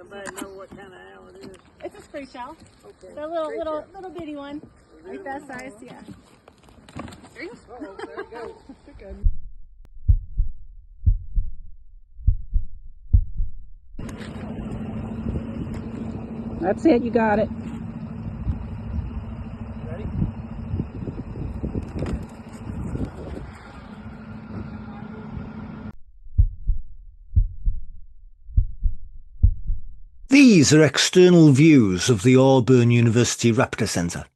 Somebody know what kind of owl it is? It's a spray shell. Okay. The little bitty one. Like that size, yeah. There you go. Oh, there you go. Good. That's it, you got it. Ready? These are external views of the Auburn University Raptor Centre.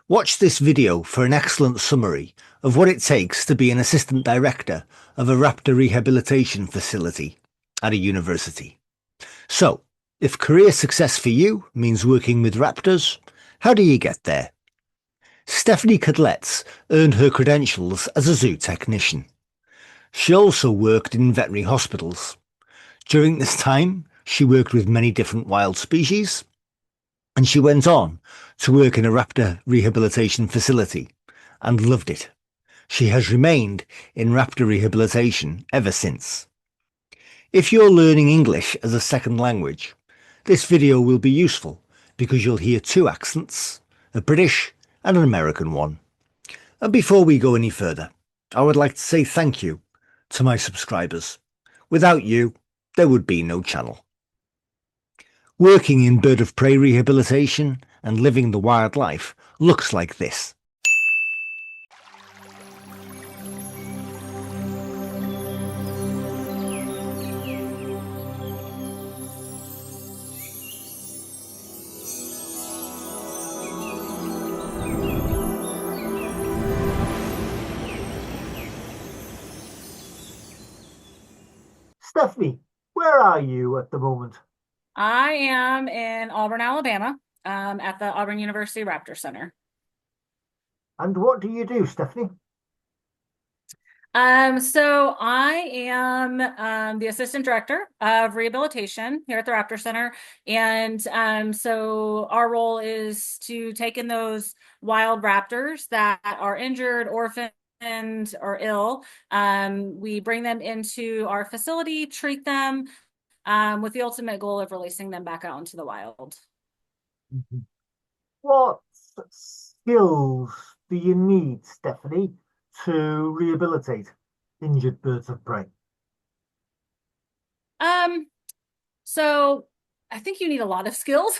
Watch this video for an excellent summary of what it takes to be an assistant director of a Raptor rehabilitation facility at a university. So, if career success for you means working with raptors, how do you get there? Stephanie Kadletz earned her credentials as a zoo technician. She also worked in veterinary hospitals. During this time, she worked with many different wild species, and she went on to work in a raptor rehabilitation facility and loved it. She has remained in raptor rehabilitation ever since. If you're learning English as a second language, this video will be useful because you'll hear two accents, a British and an American one. And before we go any further, I would like to say thank you to my subscribers. Without you, there would be no channel. Working in Bird of Prey Rehabilitation and living the wildlife looks like this. Stephanie, where are you at the moment? I am in Auburn, Alabama, at the Auburn University Raptor Center. And what do you do, Stephanie? So I am the assistant director of rehabilitation here at the Raptor Center. And so our role is to take in those wild raptors that are injured, orphaned, or ill. We bring them into our facility, treat them, with the ultimate goal of releasing them back out into the wild. What skills do you need, Stephanie, to rehabilitate injured birds of prey? So I think you need a lot of skills.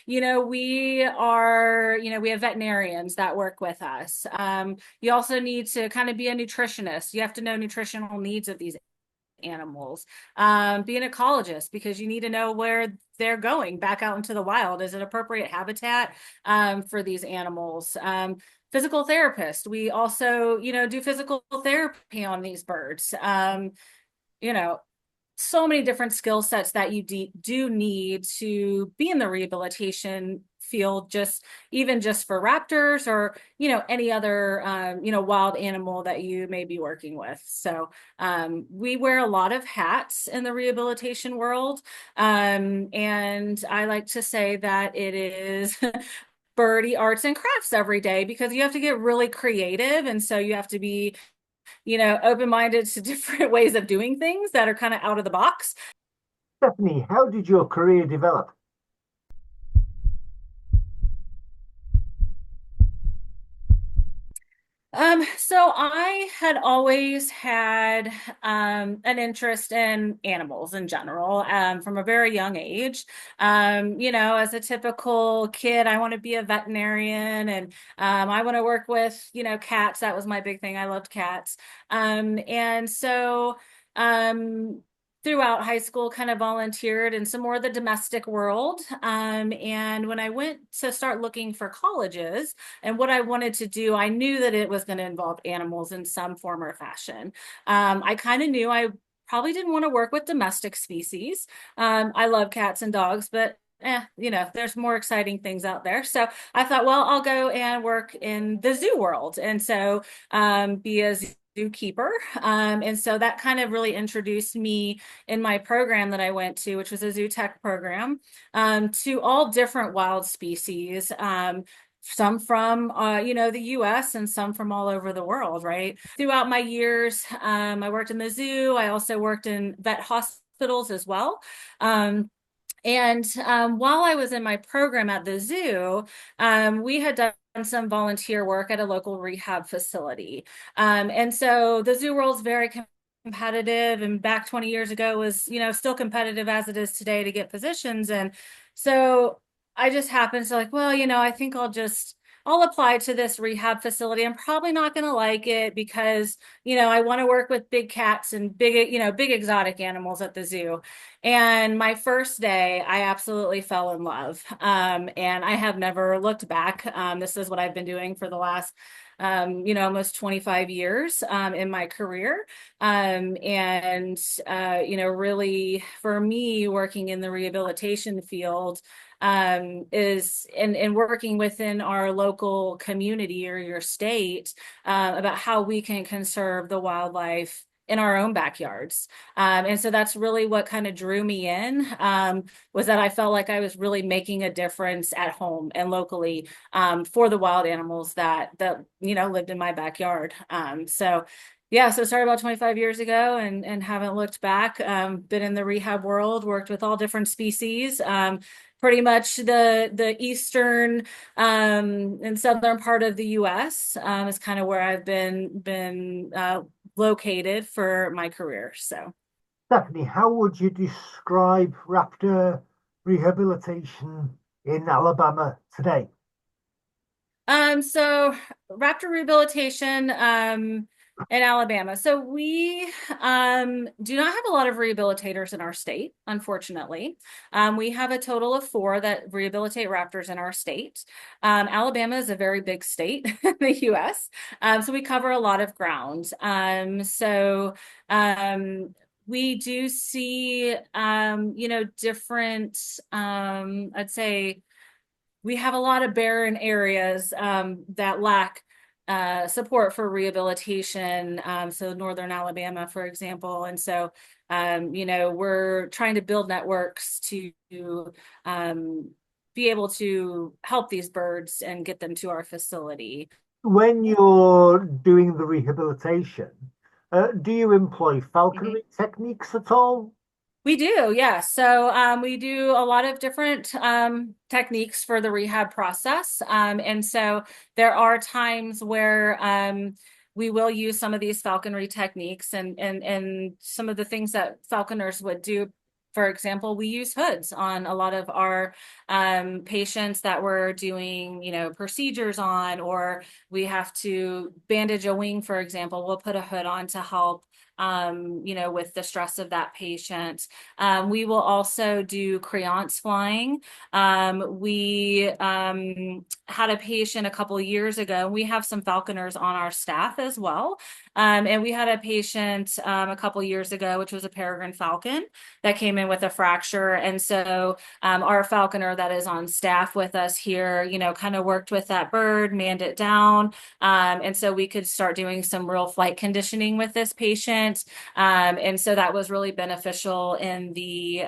We have veterinarians that work with us. You also need to kind of be a nutritionist. You have to know nutritional needs of these animals. Be an ecologist because you need to know where they're going back out into the wild. Is it appropriate habitat for these animals? Physical therapist. We also, do physical therapy on these birds. So many different skill sets that you do need to be in the rehabilitation field, even just for raptors or any other wild animal that you may be working with. So we wear a lot of hats in the rehabilitation world, and I like to say that it is birdie arts and crafts every day because you have to get really creative, and so you have to be open-minded to different ways of doing things that are kind of out of the box. Stephanie, how did your career develop? So I had always had an interest in animals in general from a very young age. As a typical kid, I want to be a veterinarian and I want to work with, cats. That was my big thing. I loved cats. And so throughout high school, kind of volunteered in some more of the domestic world. And when I went to start looking for colleges and what I wanted to do, I knew that it was going to involve animals in some form or fashion. I kind of knew I probably didn't want to work with domestic species. I love cats and dogs, but there's more exciting things out there. So I thought, well, I'll go and work in the zoo world. And so be a zookeeper. And so that kind of really introduced me in my program that I went to, which was a zoo tech program, to all different wild species. Some from, the US and some from all over the world, right? Throughout my years, I worked in the zoo. I also worked in vet hospitals as well. And while I was in my program at the zoo, we had done some volunteer work at a local rehab facility. And so the zoo world's very competitive, and back 20 years ago was, still competitive as it is today to get positions. And so I just happened to like, well, I think I'll apply to this rehab facility. I'm probably not going to like it because, I want to work with big cats and big exotic animals at the zoo. And my first day, I absolutely fell in love. And I have never looked back. This is what I've been doing for the last, almost 25 years in my career. Really for me, working in the rehabilitation field, is in working within our local community or your state about how we can conserve the wildlife in our own backyards. And so that's really what kind of drew me in, was that I felt like I was really making a difference at home and locally for the wild animals that lived in my backyard. So it started about 25 years ago and haven't looked back. Been in the rehab world, worked with all different species. Pretty much the eastern and southern part of the U.S. Is kind of where I've been located for my career. So, Stephanie, how would you describe Raptor rehabilitation in Alabama today? So Raptor Rehabilitation in Alabama. So we do not have a lot of rehabilitators in our state, unfortunately. We have a total of 4 that rehabilitate raptors in our state. Alabama is a very big state in the U.S., so we cover a lot of ground. We do see, different, I'd say, we have a lot of barren areas that lack support for rehabilitation. So Northern Alabama, for example. And so, we're trying to build networks to be able to help these birds and get them to our facility. When you're doing the rehabilitation, do you employ falconry techniques at all? We do, yeah. So we do a lot of different techniques for the rehab process. And so there are times where we will use some of these falconry techniques and some of the things that falconers would do. For example, we use hoods on a lot of our patients that we're doing, procedures on, or we have to bandage a wing, for example. We'll put a hood on to help with the stress of that patient. We will also do creance flying. We had a patient a couple of years ago. We have some falconers on our staff as well. And we had a patient a couple of years ago, which was a peregrine falcon that came in with a fracture. And so our falconer that is on staff with us here, kind of worked with that bird, manned it down. And so we could start doing some real flight conditioning with this patient. And so that was really beneficial in the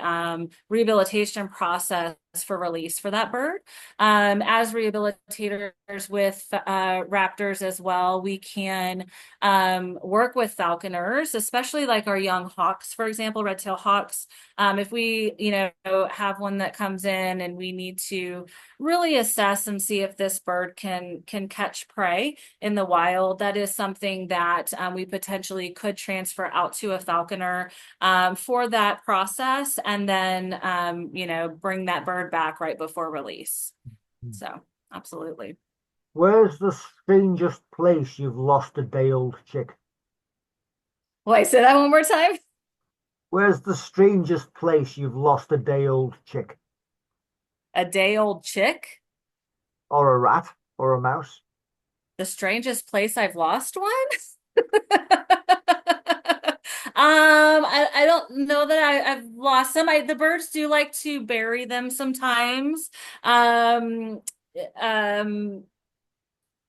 rehabilitation process for release for that bird. As rehabilitators with raptors as well, we can work with falconers, especially like our young hawks, for example, red-tailed hawks. If we, have one that comes in and we need to really assess and see if this bird can catch prey in the wild, that is something that we potentially could transfer out to a falconer for that process, and then bring that bird back right before release. So absolutely. Where's the strangest place you've lost a day-old chick? Wait, say that one more time. Where's the strangest place you've lost a day-old chick? A day-old chick? Or a rat? Or a mouse? The strangest place I've lost one? I don't know that I've lost them. The birds do like to bury them sometimes.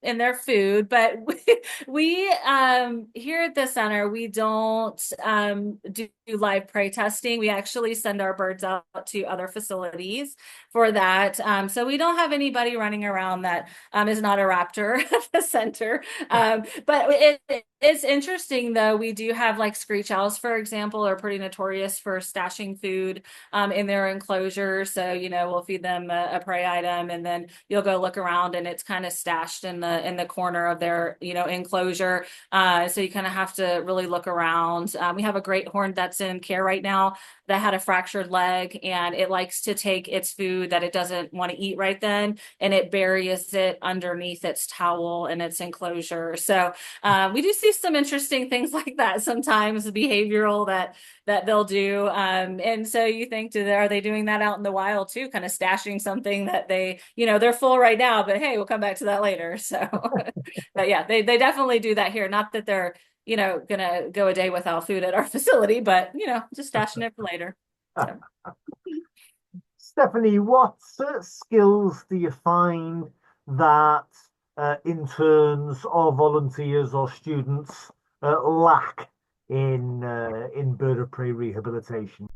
In their food, but we here at the center, we don't do live prey testing. We actually send our birds out to other facilities for that. So we don't have anybody running around that is not a raptor at the center. But It's interesting though. We do have like screech owls, for example, are pretty notorious for stashing food in their enclosure. So, we'll feed them a prey item and then you'll go look around and it's kind of stashed in the corner of their, enclosure. So you kind of have to really look around. We have a great horn that's in care right now that had a fractured leg and it likes to take its food that it doesn't want to eat right then and it buries it underneath its towel in its enclosure. So we do see some interesting things like that sometimes, behavioral that they'll do. And so you think, are they doing that out in the wild too? Kind of stashing something that they're full right now, but hey, we'll come back to that later. So, but yeah, they definitely do that here. Not that they're gonna go a day without food at our facility, but just stashing it for later. So. Stephanie, what skills do you find that interns or volunteers or students lack in Bird of Prey rehabilitation?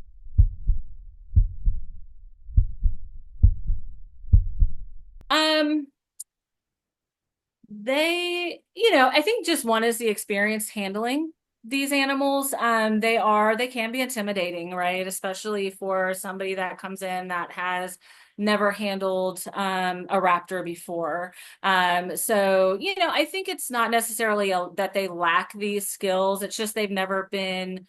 I think just one is the experience handling these animals. They can be intimidating, right? Especially for somebody that comes in that has never handled a raptor before. So, I think it's not necessarily that they lack these skills. It's just they've never been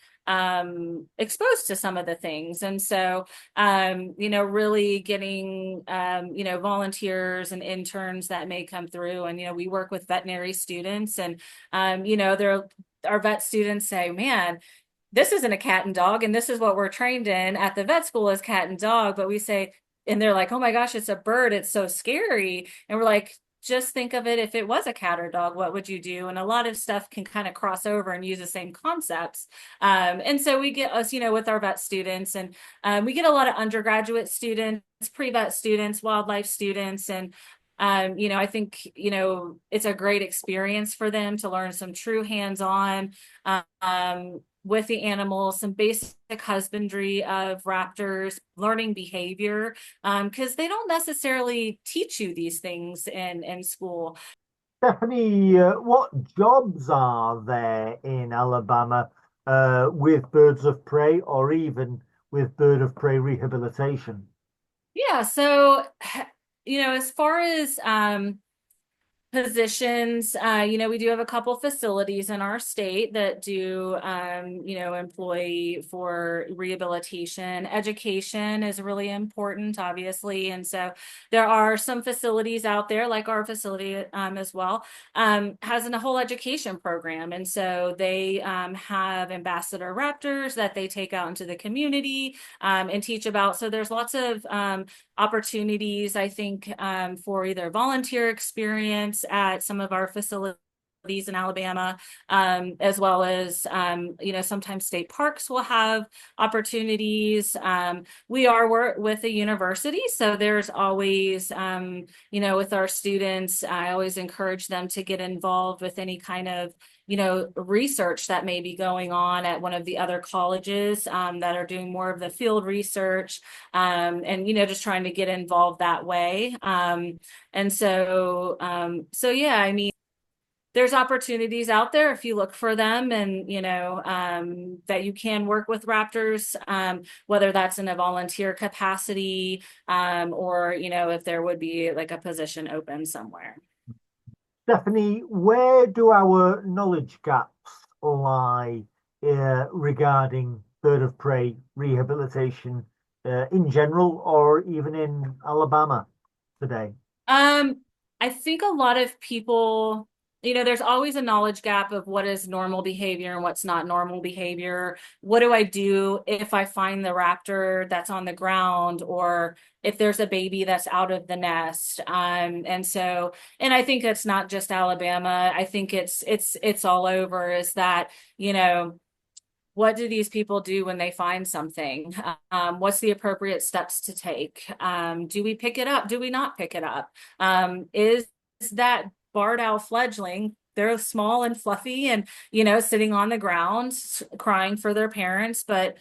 exposed to some of the things. And so, really getting, volunteers and interns that may come through. And, we work with veterinary students and, our vet students say, man, this isn't a cat and dog. And this is what we're trained in at the vet school is cat and dog. But we say, and they're like, oh my gosh, it's a bird. It's so scary. And we're like, just think of it if it was a cat or dog, what would you do? And a lot of stuff can kind of cross over and use the same concepts. And so we get us, with our vet students and we get a lot of undergraduate students, pre-vet students, wildlife students. And, I think, it's a great experience for them to learn some true hands-on with the animals, some basic husbandry of raptors, learning behavior, because they don't necessarily teach you these things in school. Stephanie, what jobs are there in Alabama with birds of prey or even with Bird of Prey rehabilitation? Yeah, so as far as positions, we do have a couple facilities in our state that do, employ for rehabilitation. Education is really important, obviously. And so there are some facilities out there, like our facility as well, has a whole education program. And so they have ambassador raptors that they take out into the community and teach about. So there's lots of opportunities, I think, for either volunteer experience at some of our facilities in Alabama, as well as, sometimes state parks will have opportunities. We are with a university, so there's always, with our students, I always encourage them to get involved with any kind of research that may be going on at one of the other colleges that are doing more of the field research and, just trying to get involved that way. And so yeah, I mean, there's opportunities out there if you look for them and, that you can work with raptors, whether that's in a volunteer capacity or, if there would be like a position open somewhere. Stephanie, where do our knowledge gaps lie regarding Bird of Prey rehabilitation in general or even in Alabama today? I think a lot of people, there's always a knowledge gap of what is normal behavior and what's not normal behavior. What do I do if I find the raptor that's on the ground or if there's a baby that's out of the nest? And I think it's not just Alabama. I think it's all over is that, what do these people do when they find something? What's the appropriate steps to take? Do we pick it up? Do we not pick it up? Is that barred owl fledgling? They're small and fluffy and, sitting on the ground crying for their parents. But,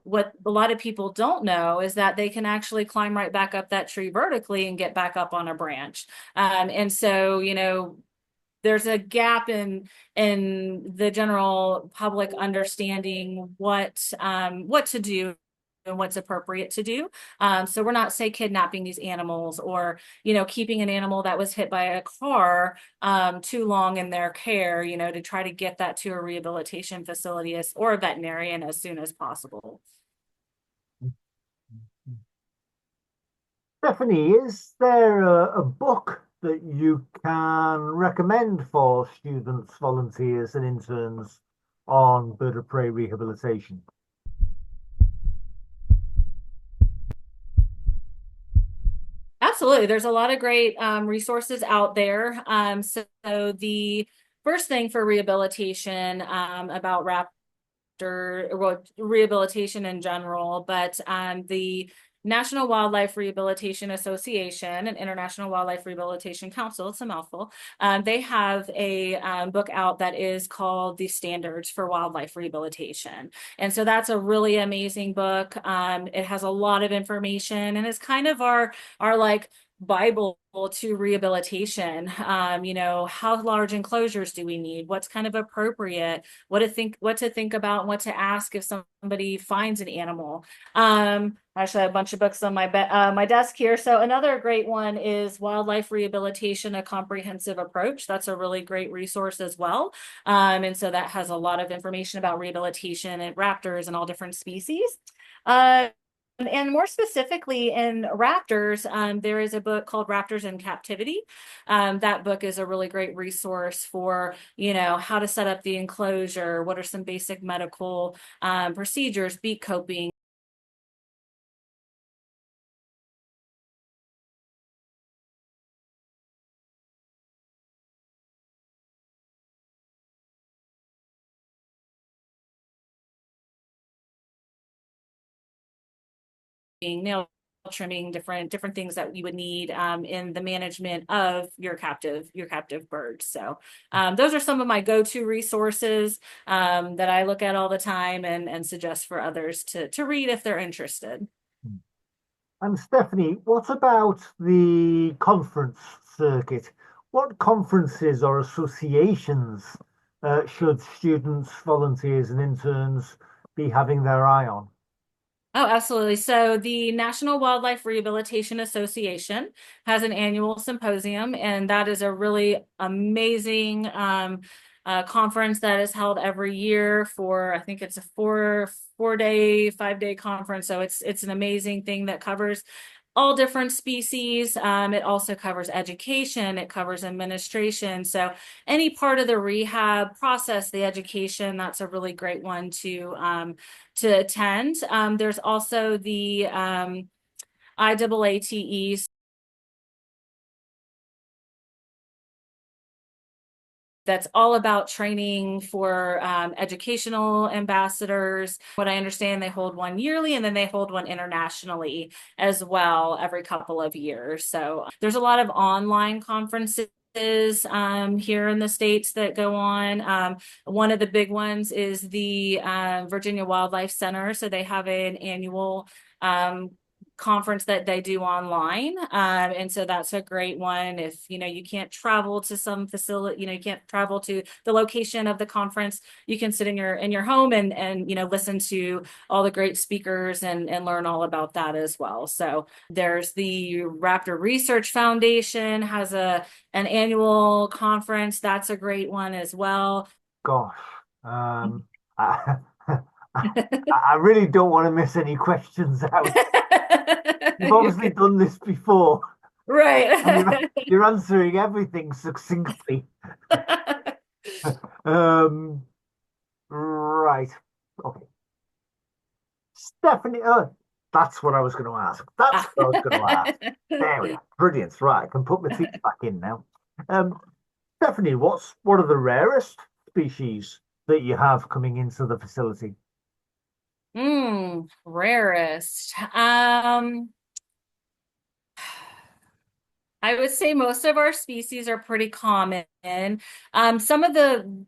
what a lot of people don't know is that they can actually climb right back up that tree vertically and get back up on a branch. And so, there's a gap in the general public understanding what to do and what's appropriate to do. So we're not, say, kidnapping these animals or, keeping an animal that was hit by a car too long in their care, to try to get that to a rehabilitation facility or a veterinarian as soon as possible. Stephanie, is there a book that you can recommend for students, volunteers, and interns on Bird of Prey rehabilitation? Absolutely. There's a lot of great resources out there. So the first thing for rehabilitation about Raptor, well, rehabilitation in general, but the National Wildlife Rehabilitation Association and International Wildlife Rehabilitation Council, it's a mouthful, they have a book out that is called The Standards for Wildlife Rehabilitation. And so that's a really amazing book. It has a lot of information and it's kind of our like Bible to rehabilitation. How large enclosures do we need? What's kind of appropriate? What to think about and what to ask if somebody finds an animal. Actually, I have a bunch of books on my desk here. So another great one is Wildlife Rehabilitation: A Comprehensive Approach. That's a really great resource as well. And so that has a lot of information about rehabilitation and raptors and all different species. And more specifically in raptors, there is a book called Raptors in Captivity. That book is a really great resource for, how to set up the enclosure, what are some basic medical procedures, beat coping. Nail trimming, different things that you would need in the management of your captive bird. So those are some of my go-to resources that I look at all the time and suggest for others to read if they're interested. And Stephanie, what about the conference circuit? What conferences or associations should students, volunteers, and interns be having their eye on? Oh, absolutely. So the National Wildlife Rehabilitation Association has an annual symposium, and that is a really amazing conference that is held every year for, I think it's a 4-day, 5-day conference. So it's an amazing thing that covers all different species. It also covers education, it covers administration. So any part of the rehab process, the education, that's a really great one to attend. There's also the IAATE that's all about training for educational ambassadors. What I understand, they hold one yearly and then they hold one internationally as well every couple of years. So there's a lot of online conferences here in the States that go on. One of the big ones is the Virginia Wildlife Center. So they have an annual conference that they do online. And so that's a great one. If, you can't travel to some facility, you can't travel to the location of the conference, you can sit in your home and listen to all the great speakers and learn all about that as well. So there's the Raptor Research Foundation has an annual conference. That's a great one as well. Gosh, I, I really don't want to miss any questions out. You've obviously done this before. Right. And you're answering everything succinctly. Right. Okay. Stephanie, that's what I was going to ask. That's what I was going to ask. There we are. Brilliant. Right. I can put my teeth back in now. Stephanie, what are the rarest species that you have coming into the facility? Rarest. I would say most of our species are pretty common. Some of the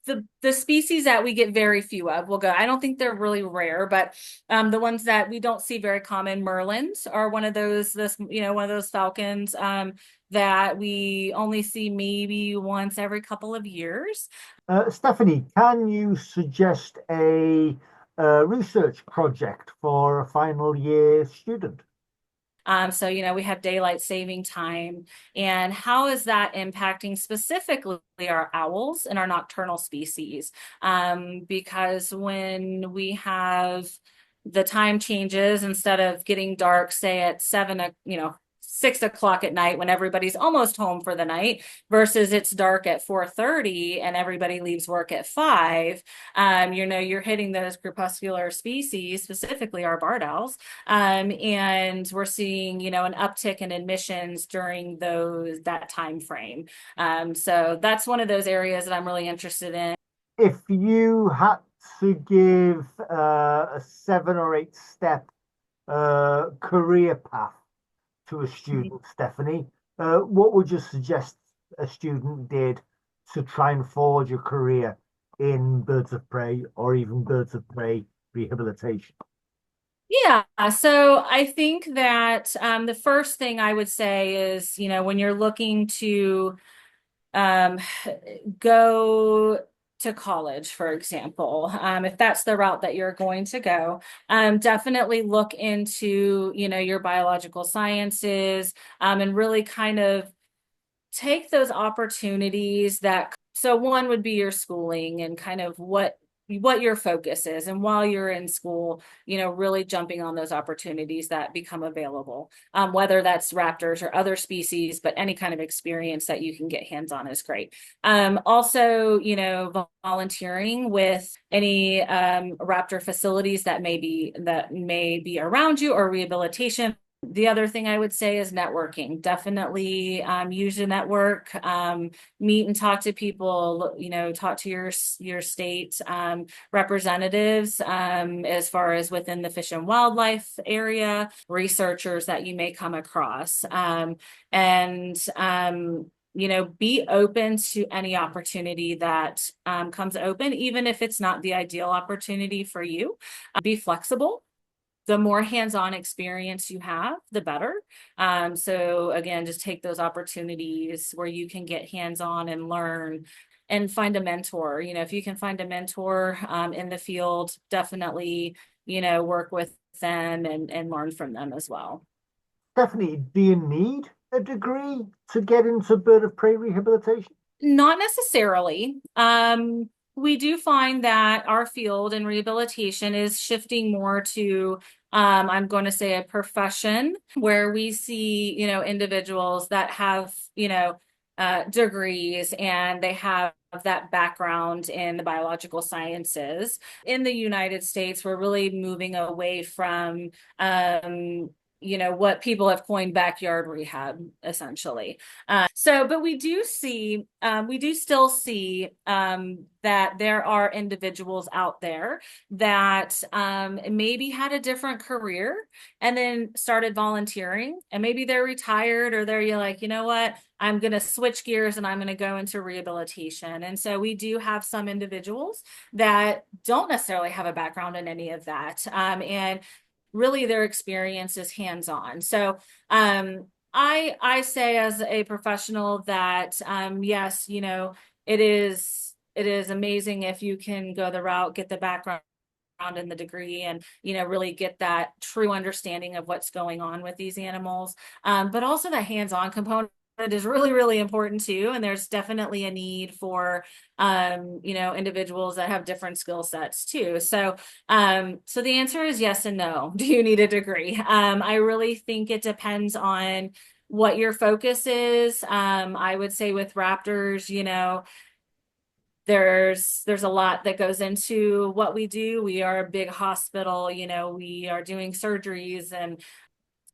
the species that we get very few of will go. I don't think they're really rare, but the ones that we don't see very common, Merlins are one of those, one of those falcons that we only see maybe once every couple of years. Stephanie, can you suggest a research project for a final year student? So, we have daylight saving time, and how is that impacting specifically our owls and our nocturnal species? Because when we have the time changes, instead of getting dark, say at 6 o'clock at night when everybody's almost home for the night, versus it's dark at 4:30 and everybody leaves work at 5, you're hitting those crepuscular species, specifically our barred owls. And we're seeing, an uptick in admissions during that time frame. So that's one of those areas that I'm really interested in. If you had to give a 7 or 8 step career path to a student, Stephanie, what would you suggest a student did to try and forge a career in birds of prey or even birds of prey rehabilitation? Yeah, so I think that the first thing I would say is, when you're looking to um, go to college, for example, if that's the route that you're going to go, definitely look into, your biological sciences, and really kind of take those opportunities so one would be your schooling and kind of what your focus is, and while you're in school, really jumping on those opportunities that become available, whether that's raptors or other species, but any kind of experience that you can get hands on is great. Also, volunteering with any raptor facilities that may be around you, or rehabilitation. The other thing I would say is networking. Definitely use your network, meet and talk to people, talk to your state representatives, as far as within the fish and wildlife area, researchers that you may come across. And be open to any opportunity that comes open, even if it's not the ideal opportunity for you. Be flexible. The more hands-on experience you have, the better. So again, just take those opportunities where you can get hands-on and learn, and find a mentor. If you can find a mentor in the field, definitely, work with them and learn from them as well. Stephanie, do you need a degree to get into bird of prey rehabilitation? Not necessarily. We do find that our field in rehabilitation is shifting more to, I'm going to say, a profession where we see, individuals that have, degrees, and they have that background in the biological sciences. In the United States, we're really moving away from, what people have coined backyard rehab, essentially. But we do still see that there are individuals out there that maybe had a different career and then started volunteering, and maybe they're retired, or you're like, you know what, I'm going to switch gears and I'm going to go into rehabilitation. And so we do have some individuals that don't necessarily have a background in any of that. And really their experience is hands-on. So I say, as a professional, that yes, it is amazing if you can go the route, get the background and the degree, and really get that true understanding of what's going on with these animals. But also the hands-on component is really, really important too. And there's definitely a need for individuals that have different skill sets too. So so the answer is yes and no. Do you need a degree? I really think it depends on what your focus is. I would say with raptors, there's a lot that goes into what we do. We are a big hospital, we are doing surgeries, and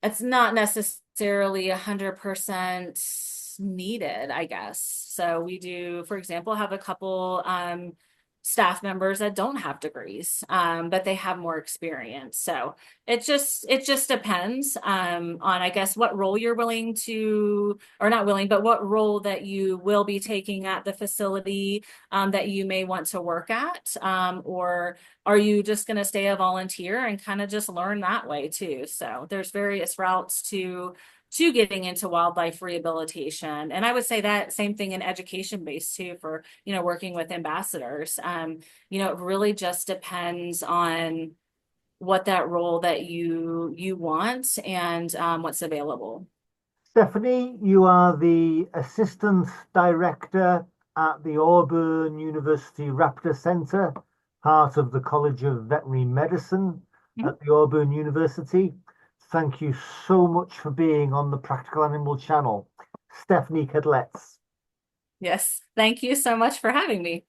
it's not necessarily 100% needed, I guess. So we do, for example, have a couple staff members that don't have degrees, but they have more experience. So it just depends on, I guess, what role you're willing to, or not willing, but what role that you will be taking at the facility that you may want to work at, or are you just going to stay a volunteer and kind of just learn that way too? So there's various routes to getting into wildlife rehabilitation. And I would say that same thing in education based too, for, working with ambassadors. It really just depends on what that role that you want and what's available. Stephanie, you are the Assistant Director at the Auburn University Raptor Center, part of the College of Veterinary Medicine at the Auburn University. Thank you so much for being on the Practical Animal channel. Stephanie Kadletz. Yes, thank you so much for having me.